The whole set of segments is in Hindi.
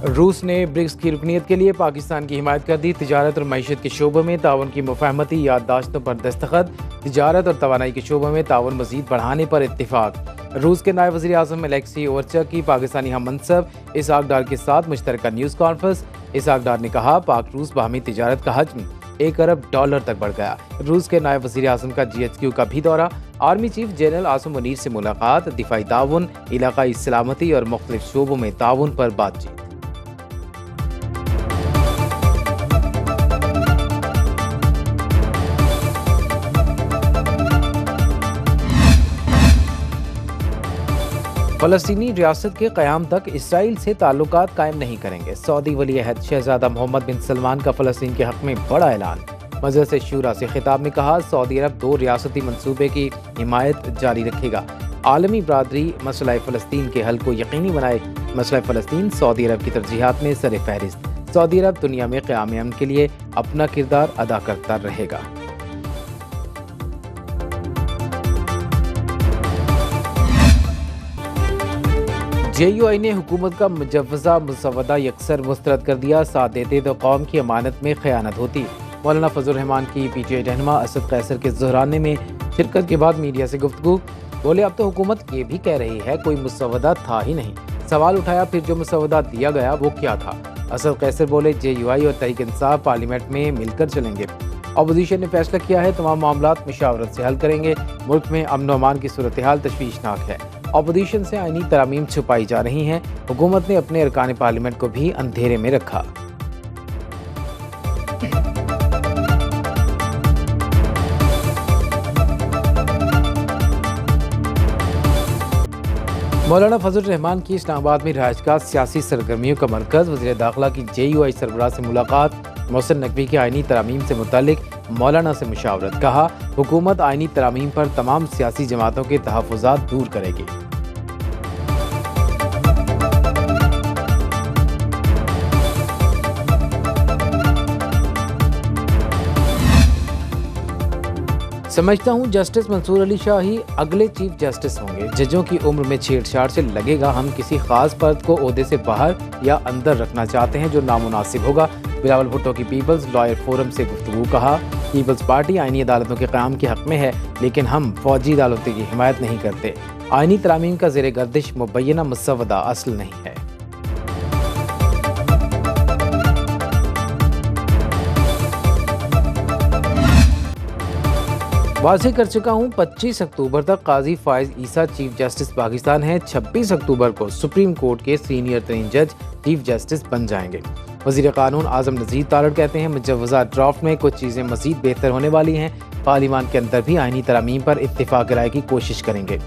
रूस ने ब्रिक्स की रुकनीत के लिए पाकिस्तान की हिमायत कर दी। तिजारत और मईशत के शोबों में ताउन की मुफाहमती याददाश्तों पर दस्तखत। तिजारत और तवानाई के शोबों में ताउन मजीद बढ़ाने पर इत्तिफाक। रूस के नायब वज़ीर आज़म अलेक्सी ओवरचक की पाकिस्तानी हम मनसब इसहाक डार के साथ मुश्तरका न्यूज़ कॉन्फ्रेंस। इसहाक डार ने कहा, पाक रूस बाहमी तिजारत का हजम $1 अरब तक बढ़ गया। रूस के नायब वज़ीर आज़म का GHQ का भी दौरा। Army chief general Asim Munir से मुलाकात। दिफाई ताउन, इलाकाई सलामती और मुख्तलिफ शोबों में ताउन पर बातचीत। फ़लस्तीनी रियासत के क़याम तक इसराइल से ताल्लुकात कायम नहीं करेंगे। सऊदी वली अहद शहजादा मोहम्मद बिन सलमान का फ़लस्तीन के हक़ में बड़ा ऐलान। मजलिस शूरा से खिताब में कहा, सऊदी अरब 2 रियासती मंसूबे की हिमायत जारी रखेगा। आलमी बरादरी मसला फ़लस्तीन के हल को यकीनी बनाए। मसला फ़लस्तीन सऊदी अरब की तरजीहात में सर फहरिस्त। सऊदी अरब दुनिया में क़याम अमन के लिए अपना किरदार अदा करता रहेगा। JUI ने हुकूमत का मुजव्वज़ा मुसवदा यकसर मुस्तरद कर दिया। साथ देते तो कौम की अमानत में खयानत होती। मौलाना फजल रहमान की PTI रहनुमा असद कैसर के ज़हराने में शिरकत के बाद मीडिया से गुफ्तगू। बोले, अब तो हुकूमत ये भी कह रही है कोई मुसवदा था ही नहीं। सवाल उठाया, फिर जो मुसवदा दिया गया वो क्या था? असद कैसर बोले, JUI और तहरीक इंसाफ पार्लियामेंट में मिलकर चलेंगे। अपोजिशन ने फैसला किया है तमाम मामलात मुशावरत से हल करेंगे। मुल्क में अमन व अमान की सूरत हाल तशवीशनाक है। अपोजिशन से आईनी तरामीम छुपाई जा रही हैं। हुकूमत ने अपने अरकान पार्लियामेंट को भी अंधेरे में रखा। मौलाना फजल रहमान की इस्लामाबाद में रिहाइशगाह सियासी सरगर्मियों का मरकज। वज़ीर दाखिला की JUI सरबराह से मुलाकात। मोहसिन नकवी की आईनी तरामीम से मुतालिक मौलाना से मुशावरत। कहा, हुकूमत आईनी तरामीम पर तमाम सियासी जमातों के तहफ़्फ़ुज़ात दूर करेगी। समझता हूँ जस्टिस मंसूर अली शाह ही अगले चीफ जस्टिस होंगे। जजों की उम्र में छेड़छाड़ से लगेगा हम किसी खास फर्द को ओहदे से बाहर या अंदर रखना चाहते हैं जो नामुनासिब होगा। बिलावल भुट्टो की पीपल्स लॉयर फोरम से गुफ्तगू। कहा, पीपल्स पार्टी आईनी अदालतों के क़याम के हक़ में है, लेकिन हम फौजी अदालतों की हिमायत नहीं करते। आईनी तरामीम का ज़ेर गर्दिश मुबैना मुसवदा असल नहीं है। वाज़ेह कर चुका हूँ, 25 अक्टूबर तक काजी फाइज ईसा चीफ जस्टिस पाकिस्तान हैं। 26 अक्टूबर को सुप्रीम कोर्ट के सीनियर तरीन जज चीफ जस्टिस बन जाएंगे। वज़ीर क़ानून आज़म नज़ीर तारड़ कहते हैं, मुजव्वज़ा ड्राफ्ट में कुछ चीज़ें मज़ीद बेहतर होने वाली हैं। पार्लियामान के अंदर भी आईनी तरामीम पर इत्तिफ़ाक़ राय की कोशिश करेंगे।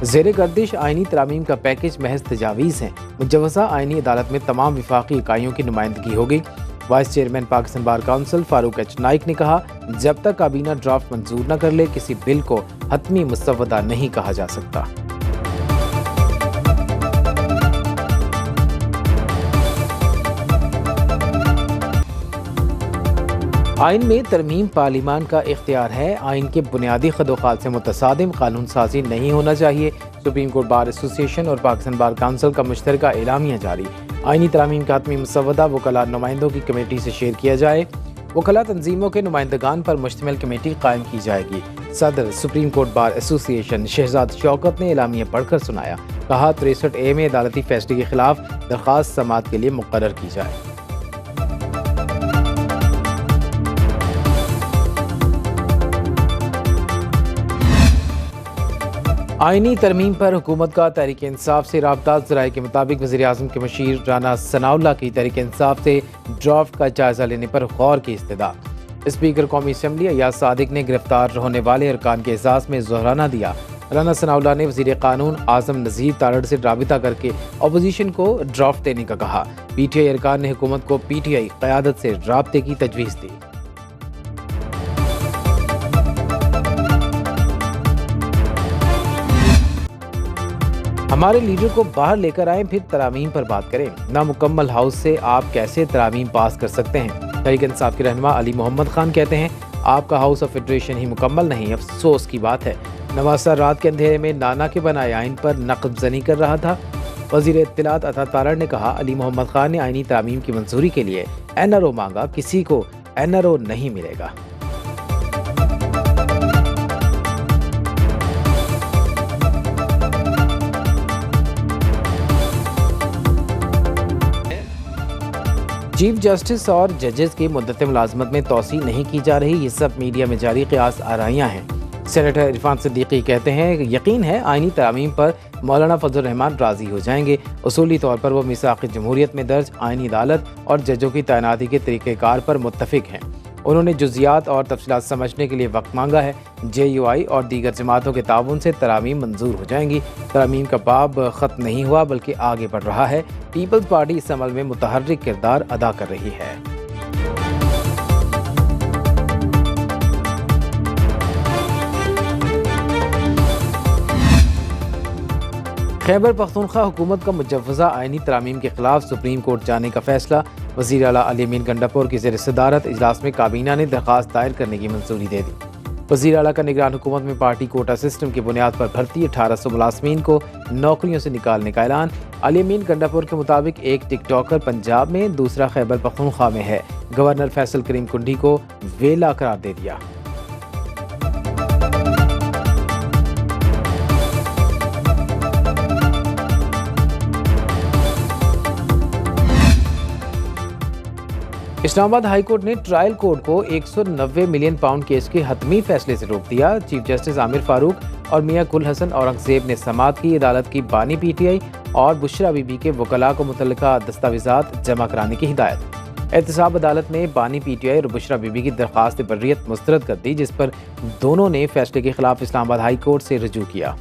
ज़ेर गर्दिश आईनी तरामीम का पैकेज महज तजावीज़ हैं। मुजव्वज़ा आईनी अदालत में तमाम विफाक़ी इकाइयों की नुमाइंदगी होगी। Vice chairman Pakistan bar council Farooq H Naik ने कहा, जब तक काबीना ड्राफ्ट मंजूर न कर ले किसी बिल को हतमी मुसवदा नहीं कहा जा सकता। आइन में तरमीम पार्लियामान का इख्तियार है। आइन के बुनियादी खदोखाल से मुतसादिम कानून साजी नहीं होना चाहिए। सुप्रीम कोर्ट बार एसोसिएशन और पाकिस्तान बार काउंसिल का मुश्तरका एलामिया जारी। आईनी तरामीम का हतमी मुसवदा वकला नुमाइंदों की कमेटी से शेयर किया जाए। वकला तंजीमों के नुमाइंदगान पर मुश्तमिल कमेटी कायम की जाएगी। सदर supreme court bar association Shahzad Shaukat ने एलामिया पढ़कर सुनाया। कहा, 63A में अदालती फैसले के खिलाफ दरख्वास्त समाअत के लिए मुकर्रर की जाए। आईनी तरमीम पर हुकूमत का तहरीक इंसाफ से राब्ता। ज़राए के मुताबिक वज़ीर आज़म के मशीर राना सनाउल्लाह की तहरीक इंसाफ से ड्राफ्ट का जायज़ा लेने पर गौर की इस्तदा। स्पीकर कौमी असम्बली अयाज सादिक ने गिरफ्तार होने वाले अरकान के एहसास में ज़ोहराना दिया। राना सनाउल्लाह ने वज़ीर क़ानून आज़म नज़ीर तारड़ से राबिता करके अपोजिशन को ड्राफ्ट देने का कहा। PTI अरकान ने हुकूमत को PTI क़यादत से राब्ते की तजवीज़ दी। हमारे लीडर को बाहर लेकर आए, फिर तरामीम पर बात करें। नामुकम्मल हाउस से आप कैसे तरामीम पास कर सकते हैं? तहरीक इंसाफ के रहनुमा अली मोहम्मद खान कहते हैं, आपका हाउस ऑफ फेडरेशन ही मुकम्मल नहीं, अफसोस की बात है। नवासा रात के अंधेरे में नाना के बनाए आइन पर नक़ब ज़नी कर रहा था। वज़ीर इत्तलात अता तारड़ ने कहा, अली मोहम्मद खान ने आईनी तामीम की मंजूरी के लिए NRO मांगा, किसी को NRO नहीं मिलेगा। चीफ जस्टिस और जजेस की मुद्दत मुलाजमत में तोसी नहीं की जा रही, ये सब मीडिया में जारी क़यास आराइयाँ हैं। सेनेटर इरफान सिद्दीकी कहते हैं, यकीन है आईनी तरामीम पर मौलाना फजल रहमान राजी हो जाएंगे। उसूली तौर पर वो मिसाक़ जमहूरियत में दर्ज आईनी अदालत और जजों की तैनाती के तरीक़ेकार पर मुत्तफ़िक हैं। उन्होंने जुज़ियात और तफसीलात समझने के लिए वक्त मांगा है। JUI और दीगर जमातों के ताउन से तरामीम मंजूर हो जाएंगी। तरामीम का बाब ख़त्म नहीं हुआ बल्कि आगे बढ़ रहा है। पीपल्स पार्टी इस अमल में मुतहर्रिक किरदार अदा कर रही है। खैबर पख्तूनख्वा हुकूमत का मुजव्वज़ा आईनी तरामीम के खिलाफ सुप्रीम कोर्ट जाने का फैसला। वज़ीर आला अली अमीन गंडापुर की ज़ेर सदारत इजलास में काबीना ने दरख्वास्त दायर करने की मंजूरी दे दी। वज़ीर आला का निगरान हुकूमत में पार्टी कोटा सिस्टम की बुनियाद पर भर्ती 1800 मुलाजमीन को नौकरियों से निकालने का ऐलान। अली अमीन गंडापुर के मुताबिक एक टिकटॉकर पंजाब में, दूसरा खैबर पख्तूनख्वा में है। गवर्नर फैसल करीम कुंडी को वेला करार दे दिया। इस्लामाबाद हाई कोर्ट ने ट्रायल कोर्ट को 190 मिलियन पाउंड केस के हतमी फैसले से रोक दिया। चीफ जस्टिस आमिर फारूक और मियां कुल हसन औरंगजेब ने समाअत की। अदालत की बानी PTI और बुशरा बीबी के वकला को मुतल्लिका दस्तावेजात जमा कराने की हिदायत। एहतसाब अदालत ने बानी PTI और बुशरा बीबी की दरख्वास्त बर्रियत मुस्तरद कर दी, जिस पर दोनों ने फैसले के खिलाफ इस्लामाबाद हाई कोर्ट से रजू किया।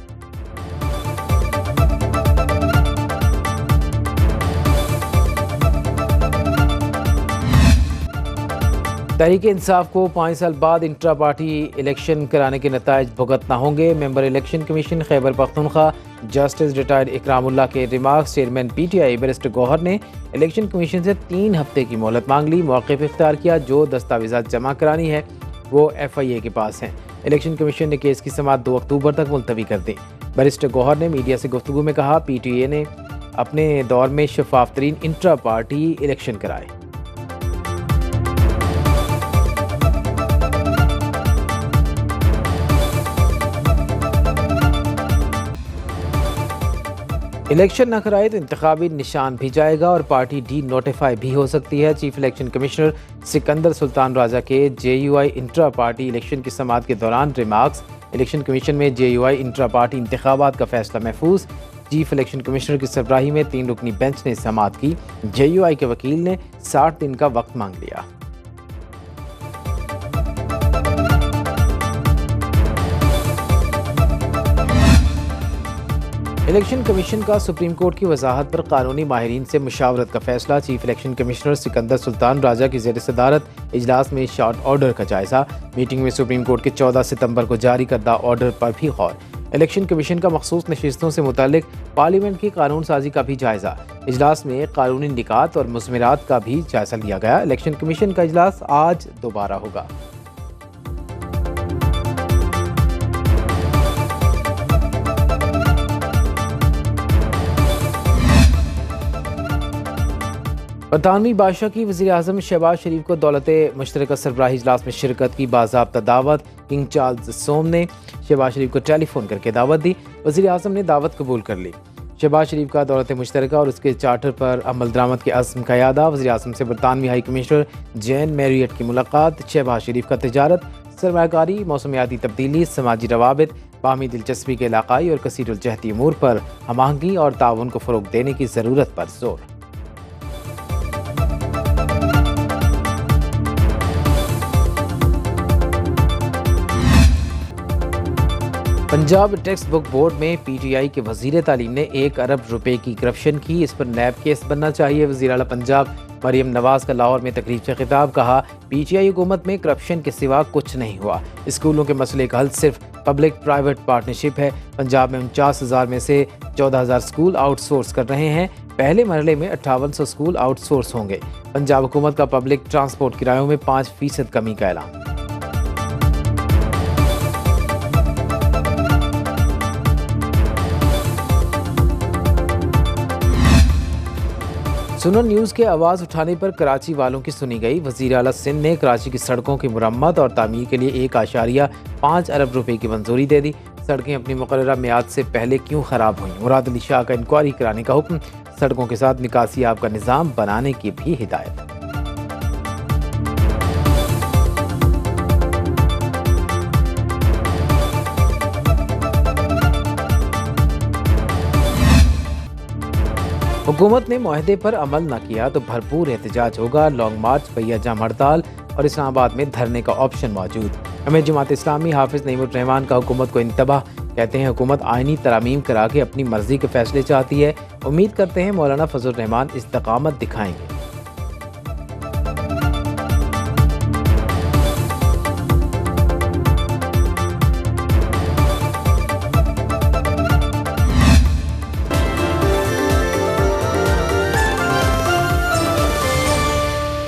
तहरीक इंसाफ को 5 साल बाद इंट्रा पार्टी इलेक्शन कराने के नताइज भुगतना होंगे। Member election commission Khyber Pakhtunkhwa justice retired Ikramullah के remarks. Chairman PTI barrister Gohar ने इलेक्शन कमीशन से 3 हफ्ते की मोहलत मांग ली। मौक़िफ़ इख्तियार किया, जो दस्तावेज़ात जमा करानी है वो FIA के पास हैं। इलेक्शन कमीशन ने केस की समाअत 2 अक्टूबर तक मुलतवी कर दी। बैरिस्टर गौहर ने मीडिया से गुफ्तगू में कहा, PTA ने अपने दौर में शफाफ तरीन इंट्रा पार्टी इलेक्शन कराए। इलेक्शन न कराए तो इंतखाबी निशान भी जाएगा और पार्टी डी नोटिफाई भी हो सकती है। Chief election commissioner Sikandar Sultan Raja के JUI इंट्रा पार्टी इलेक्शन की समाअत के दौरान रिमार्क्स। इलेक्शन कमीशन में JUI इंट्रा पार्टी इंतखाबात का फैसला महफूज। चीफ इलेक्शन कमिश्नर की सरबराही में 3 रुकनी बेंच ने समाअत की। JUI के वकील ने 60 दिन का वक्त मांग लिया। इलेक्शन कमीशन का सुप्रीम कोर्ट की वजाहत पर कानूनी माहिरीन से मुशावरत का फैसला। Chief election commissioner Sikandar Sultan Raja की ज़ेर सदारत इजलास में शॉर्ट ऑर्डर का जायजा। मीटिंग में सुप्रीम कोर्ट के 14 सितंबर को जारी करदा ऑर्डर पर भी गौर। इलेक्शन कमीशन का मखसूस नशिस्तों से मुतालिक पार्लियामेंट की कानून साजी का भी जायजा। इजलास में कानूनी निकात और मुज़मिरात का भी जायजा लिया गया। इलेक्शन कमीशन का इजलास आज दोबारा होगा। बरतानवी बादशाह की वज़ीर आज़म शहबाज शरीफ को दौलत मुश्तरका सरबराही इजलास में शिरकत की बाज़ाब्ता दावत। किंग चार्ल्स सोम ने शहबाज शरीफ को टेलीफोन करके दावत दी। वज़ीर आज़म ने दावत कबूल कर ली। शहबाज शरीफ का दौलत मुश्तरका और उसके चार्टर पर अमल दरामद के अज़्म का यादा। वज़ीर आज़म से बरतानवी हाई कमिश्नर जैन मैरियट की मुलाकात। शहबाज शरीफ का तिजारत, सरमायाकारी, मौसमियाती तब्दीली, समाजी रवाबित, बाहमी दिलचस्पी के इलाकाई और कसीरुलजहती अमूर पर हमाहंगी और ताउन को फ़रोग़ देने की ज़रूरत पर जोर। पंजाब टेक्स्ट बुक बोर्ड में PTI के वज़ीर तालीम ने 1 अरब रुपए की करप्शन की। इस पर नैब केस बनना चाहिए। वज़ीर आला पंजाब मरियम नवाज का लाहौर में तकरीब से खिताब। कहा, PTI हुकूमत में करप्शन के सिवा कुछ नहीं हुआ। स्कूलों के मसले का हल सिर्फ पब्लिक प्राइवेट पार्टनरशिप है। पंजाब में 49,000 में से 14,000 स्कूल आउटसोर्स कर रहे हैं। पहले मरहले में 5800 स्कूल आउटसोर्स होंगे। पंजाब हुकूमत का पब्लिक ट्रांसपोर्ट किरायों में 5% कमी का ऐलान। सुनो न्यूज़ के आवाज़ उठाने पर कराची वालों की सुनी गई। वज़ीर आला सिंध ने कराची की सड़कों की मुरम्मत और तामीर के लिए 1.5 अरब रुपए की मंजूरी दे दी। सड़कें अपनी मुकर्ररा मियाद से पहले क्यों ख़राब हुई? मुराद अली शाह का इंक्वायरी कराने का हुक्म। सड़कों के साथ निकासी आब का निज़ाम बनाने की भी हिदायत। हुकूमत ने मुआहदे पर अमल न किया तो भरपूर एहतजाज होगा। लॉन्ग मार्च, पहिया जाम हड़ताल और इस्लामाबाद में धरने का ऑप्शन मौजूद। अमीर जमात इस्लामी हाफिज नईमुर रहमान का हुकूमत को इंतबाह। कहते हैं हुकूमत आइनी तरामीम करा के अपनी मर्जी के फैसले चाहती है। उम्मीद करते हैं मौलाना फजल रहमान इस्तिकामत दिखाएंगे।